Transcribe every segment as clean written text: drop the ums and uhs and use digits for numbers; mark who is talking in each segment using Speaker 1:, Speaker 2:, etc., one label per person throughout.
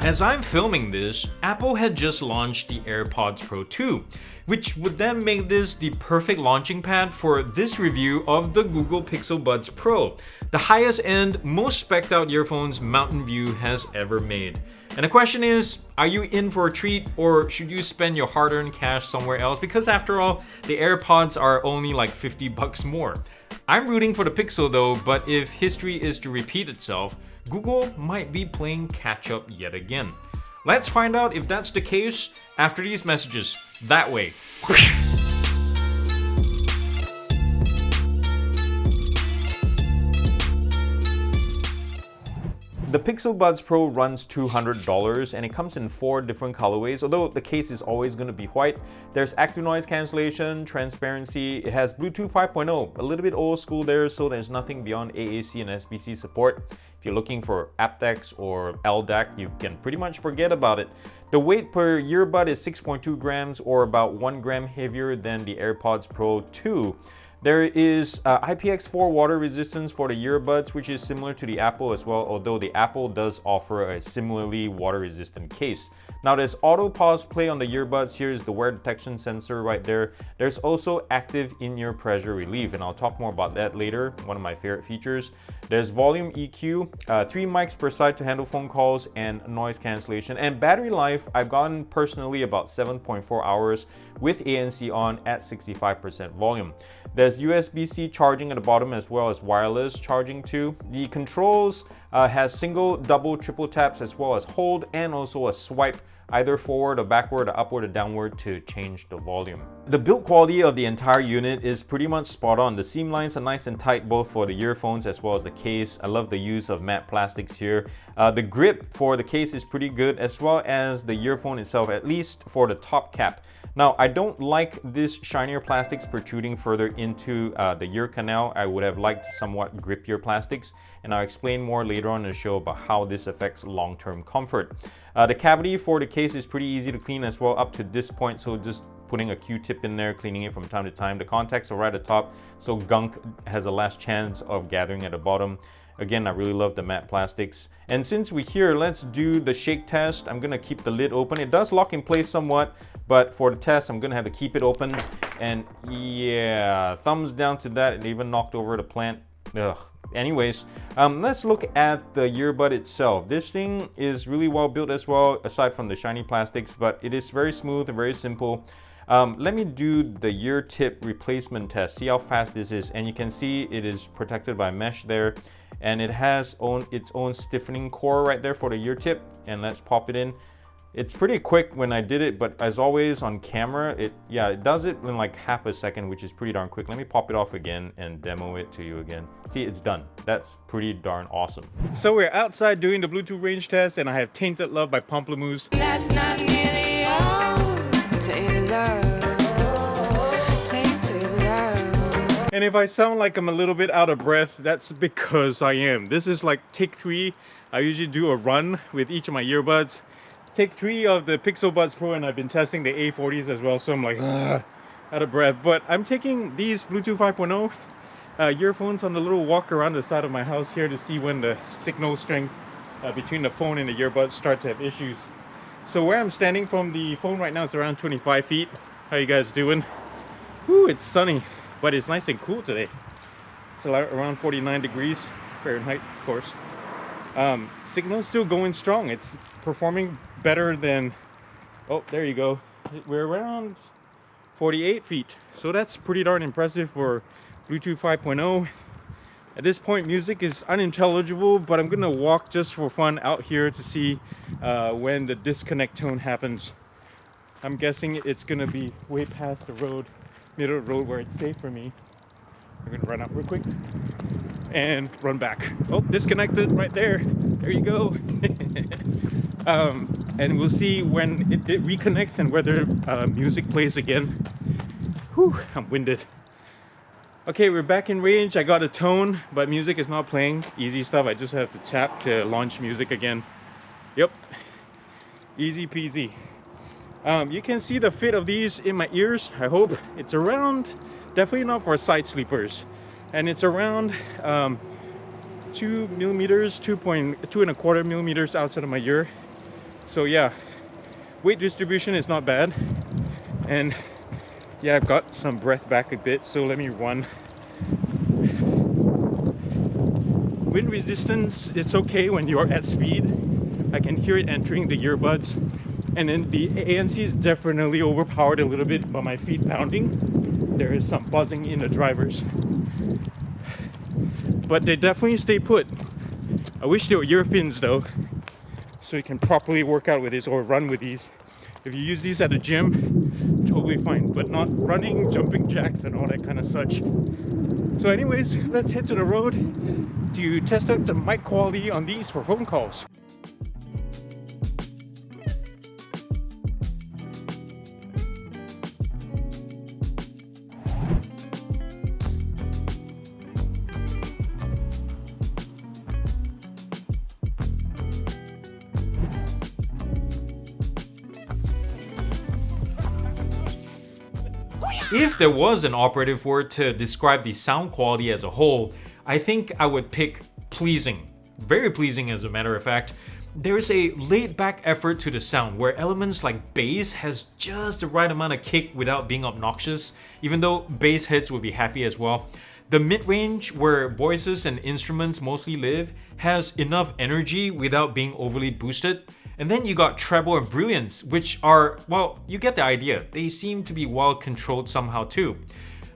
Speaker 1: As I'm filming this, Apple had just launched the Airpods Pro 2, which would then make this the perfect launching pad for this review of the Google Pixel Buds Pro, the highest end, most specced out earphones Mountain View has ever made. And the question is, are you in for a treat, or should you spend your hard-earned cash somewhere else? Because after all, the AirPods are only like $50 more. I'm rooting for the Pixel though, but if history is to repeat itself, Google might be playing catch-up yet again. Let's find out if that's the case after these messages. That way. The Pixel Buds Pro runs $200 and it comes in 4 different colorways, although the case is always going to be white. There's active noise cancellation, transparency, it has Bluetooth 5.0, a little bit old school there, so there's nothing beyond AAC and SBC support. If you're looking for aptX or LDAC, you can pretty much forget about it. The weight per earbud is 6.2 grams, or about 1 gram heavier than the AirPods Pro 2. There is IPX4 water resistance for the earbuds, which is similar to the Apple as well, although the Apple does offer a similarly water resistant case. Now there's auto pause play on the earbuds. Here's the wear detection sensor right there. There's also active in-ear pressure relief, and I'll talk more about that later, one of my favorite features. There's volume EQ, 3 mics per side to handle phone calls, and noise cancellation. And battery life, I've gotten personally about 7.4 hours with ANC on at 65% volume. There's USB-C charging at the bottom as well as wireless charging too. The controls has single, double, triple taps as well as hold, and also a swipe either forward or backward or upward or downward to change the volume. The build quality of the entire unit is pretty much spot on. The seam lines are nice and tight both for the earphones as well as the case. I love the use of matte plastics here. The grip for the case is pretty good, as well as the earphone itself, at least for the top cap. Now, I don't like this shinier plastics protruding further into the ear canal. I would have liked somewhat grippier plastics, and I'll explain more later on in the show about how this affects long-term comfort. The cavity for the case is pretty easy to clean as well up to this point, so just putting a Q-tip in there, cleaning it from time to time. The contacts are right at the top, so gunk has a last chance of gathering at the bottom. Again, I really love the matte plastics. And since we're here, let's do the shake test. I'm gonna keep the lid open. It does lock in place somewhat, but for the test, I'm gonna have to keep it open. And yeah, thumbs down to that. It even knocked over the plant. Ugh. Anyways, let's look at the earbud itself. This thing is really well built as well, aside from the shiny plastics, but it is very smooth and very simple. Let me do the ear tip replacement test, see how fast this is. And you can see it is protected by mesh there, and it has its own stiffening core right there for the ear tip. And let's pop it in. It's pretty quick when I did it, but as always on camera, it does it in like half a second, which is pretty darn quick. Let me pop it off again and demo it to you again. See, it's done. That's pretty darn awesome. So we're outside doing the Bluetooth range test, and I have Tainted Love by Pomplamoose. That's not nearly all. Tainted love. Tainted love. And if I sound like I'm a little bit out of breath, that's because I am. This is like take 3. I usually do a run with each of my earbuds. Take 3 of the Pixel Buds Pro, and I've been testing the A40s as well, so I'm like out of breath. But I'm taking these Bluetooth 5.0 earphones on the little walk around the side of my house here to see when the signal strength between the phone and the earbuds start to have issues. So where I'm standing from the phone right now is around 25 feet. How you guys doing? Woo, it's sunny, but it's nice and cool today. It's around 49 degrees Fahrenheit, of course. Signal's still going strong. It's performing better than, oh, there you go. We're around 48 feet. So that's pretty darn impressive for Bluetooth 5.0. At this point, music is unintelligible, but I'm gonna walk just for fun out here to see when the disconnect tone happens. I'm guessing it's gonna be way past the road, middle of the road where it's safe for me. I'm gonna run out real quick and run back. Oh, disconnected right there. There you go. And we'll see when it reconnects and whether music plays again. Whew, I'm winded. Okay, we're back in range. I got a tone, but music is not playing. Easy stuff. I just have to tap to launch music again. Yep, easy peasy. You can see the fit of these in my ears. I hope it's around, definitely not for side sleepers, and it's around 2 millimeters, 2.25 millimeters outside of my ear.
Speaker 2: So yeah, weight distribution is not bad. And yeah, I've got some breath back a bit, so let me run. Wind resistance, it's okay when you're at speed. I can hear it entering the earbuds. And then the ANC is definitely overpowered a little bit by my feet pounding. There is some buzzing in the drivers. But they definitely stay put. I wish they were ear fins though, so you can properly work out with this or run with these. If you use these at the gym, totally fine, but not running, jumping jacks and all that kind of such. So anyways, let's head to the road to test out the mic quality on these for phone calls.
Speaker 1: If there was an operative word to describe the sound quality as a whole, I think I would pick pleasing. Very pleasing, as a matter of fact. There's a laid-back effort to the sound where elements like bass has just the right amount of kick without being obnoxious, even though bass heads would be happy as well. The mid-range, where voices and instruments mostly live, has enough energy without being overly boosted. And then you got treble and brilliance, which are, well, you get the idea. They seem to be well controlled somehow too.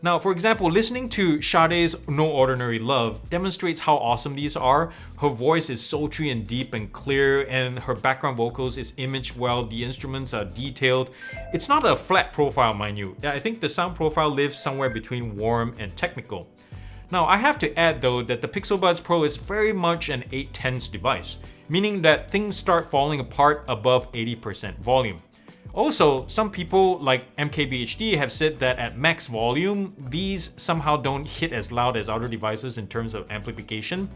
Speaker 1: Now, for example, listening to Sade's No Ordinary Love demonstrates how awesome these are. Her voice is sultry and deep and clear, and her background vocals is imaged well, the instruments are detailed. It's not a flat profile, mind you. I think the sound profile lives somewhere between warm and technical. Now, I have to add though that the Pixel Buds Pro is very much an 8/10 device, meaning that things start falling apart above 80% volume. Also, some people like MKBHD have said that at max volume, these somehow don't hit as loud as other devices in terms of amplification.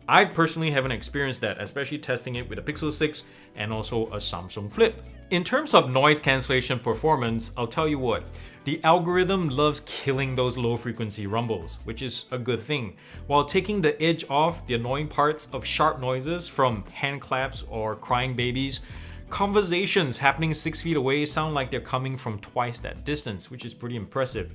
Speaker 1: I personally haven't experienced that, especially testing it with a Pixel 6 and also a Samsung Flip. In terms of noise cancellation performance, I'll tell you what, the algorithm loves killing those low frequency rumbles, which is a good thing, while taking the edge off the annoying parts of sharp noises from hand claps or crying babies. Conversations happening 6 feet away sound like they're coming from twice that distance, which is pretty impressive.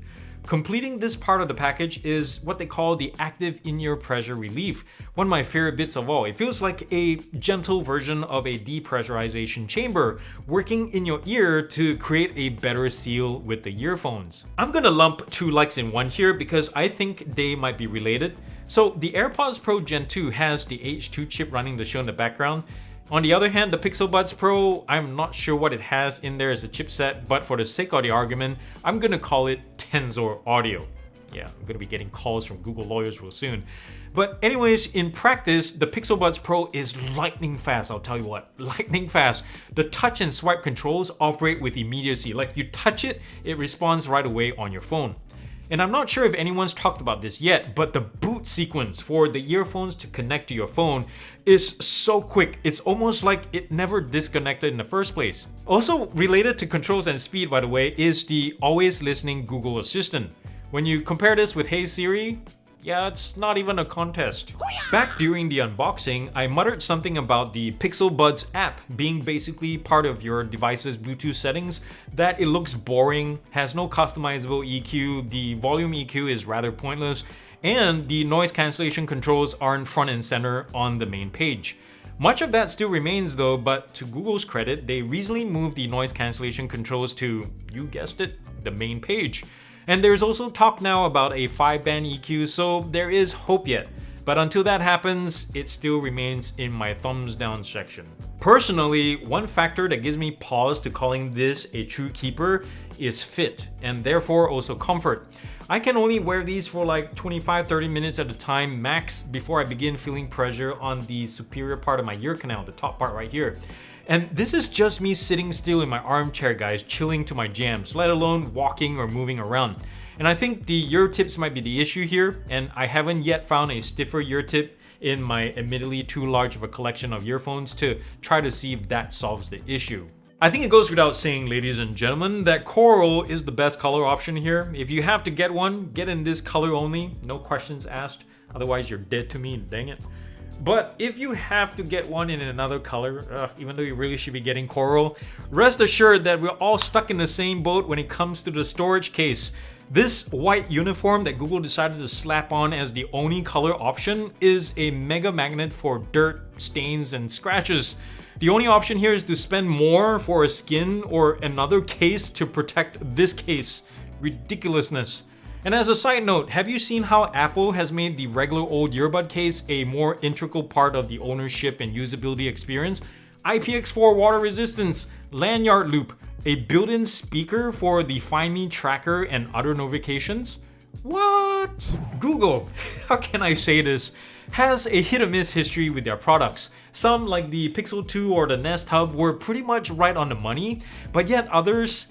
Speaker 1: Completing this part of the package is what they call the active in-ear pressure relief, one of my favorite bits of all. It feels like a gentle version of a depressurization chamber working in your ear to create a better seal with the earphones. I'm gonna lump two likes in one here because I think they might be related. So the AirPods Pro Gen 2 has the H2 chip running the show in the background. On the other hand, the Pixel Buds Pro, I'm not sure what it has in there as a chipset, but for the sake of the argument, I'm gonna call it Tensor Audio. Yeah, I'm gonna be getting calls from Google lawyers real soon. But anyways, in practice, the Pixel Buds Pro is lightning fast, I'll tell you what, lightning fast. The touch and swipe controls operate with immediacy. Like you touch it, it responds right away on your phone. And I'm not sure if anyone's talked about this yet, but the boot sequence for the earphones to connect to your phone is so quick. It's almost like it never disconnected in the first place. Also related to controls and speed, by the way, is the always listening Google Assistant. When you compare this with Hey Siri, yeah, it's not even a contest. Back during the unboxing, I muttered something about the Pixel Buds app being basically part of your device's Bluetooth settings, that it looks boring, has no customizable EQ, the volume EQ is rather pointless, and the noise cancellation controls aren't front and center on the main page. Much of that still remains though, but to Google's credit, they recently moved the noise cancellation controls to, you guessed it, the main page. And there's also talk now about a 5-band EQ, so there is hope yet. But until that happens, it still remains in my thumbs down section. Personally, one factor that gives me pause to calling this a true keeper is fit, and therefore also comfort. I can only wear these for like 25-30 minutes at a time max before I begin feeling pressure on the superior part of my ear canal, the top part right here. And this is just me sitting still in my armchair, guys, chilling to my jams, let alone walking or moving around. And I think the ear tips might be the issue here, and I haven't yet found a stiffer ear tip in my admittedly too large of a collection of earphones to try to see if that solves the issue. I think it goes without saying, ladies and gentlemen, that coral is the best color option here. If you have to get one, get in this color only, no questions asked, otherwise you're dead to me, dang it. But if you have to get one in another color, even though you really should be getting coral, rest assured that we're all stuck in the same boat when it comes to the storage case. This white uniform that Google decided to slap on as the only color option is a mega magnet for dirt, stains, and scratches. The only option here is to spend more for a skin or another case to protect this case. Ridiculousness. And as a side note, have you seen how Apple has made the regular old earbud case a more integral part of the ownership and usability experience? IPX4 water resistance, lanyard loop, a built-in speaker for the Find Me tracker and other notifications? What? Google, how can I say this, has a hit or miss history with their products. Some, like the Pixel 2 or the Nest Hub, were pretty much right on the money, but yet others,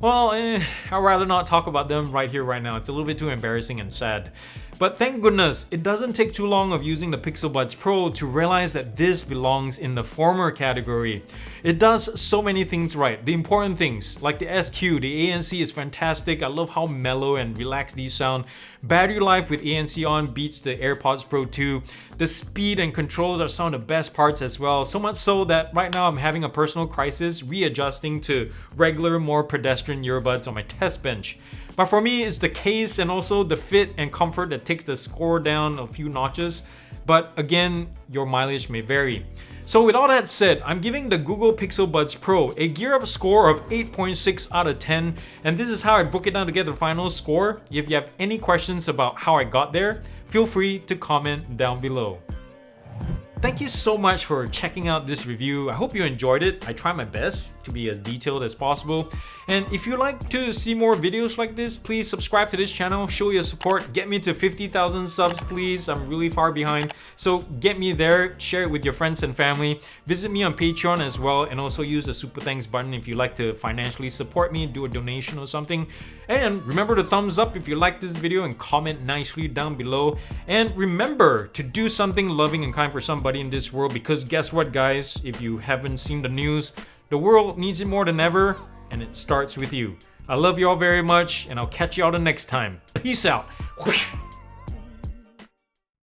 Speaker 1: well, I'd rather not talk about them right here, right now. It's a little bit too embarrassing and sad. But thank goodness, it doesn't take too long of using the Pixel Buds Pro to realize that this belongs in the former category. It does so many things right. The important things, like the SQ, the ANC is fantastic. I love how mellow and relaxed these sound. Battery life with ANC on beats the AirPods Pro 2. The speed and controls are some of the best parts as well. So much so that right now I'm having a personal crisis readjusting to regular, more pedestrian earbuds on my test bench. But for me, it's the case and also the fit and comfort that takes the score down a few notches. But again, your mileage may vary. So with all that said, I'm giving the Google Pixel Buds Pro a GearUP score of 8.6 out of 10. And this is how I broke it down to get the final score. If you have any questions about how I got there, feel free to comment down below. Thank you so much for checking out this review. I hope you enjoyed it. I try my best to be as detailed as possible. And if you'd like to see more videos like this, please subscribe to this channel, show your support, get me to 50,000 subs please. I'm really far behind. So get me there, share it with your friends and family. Visit me on Patreon as well, and also use the super thanks button if you'd like to financially support me, do a donation or something. And remember to thumbs up if you like this video and comment nicely down below. And remember to do something loving and kind for somebody in this world, because guess what guys, if you haven't seen the news, the world needs it more than ever, and it starts with you. I love you all very much, and I'll catch you all the next time. Peace out. Whoosh.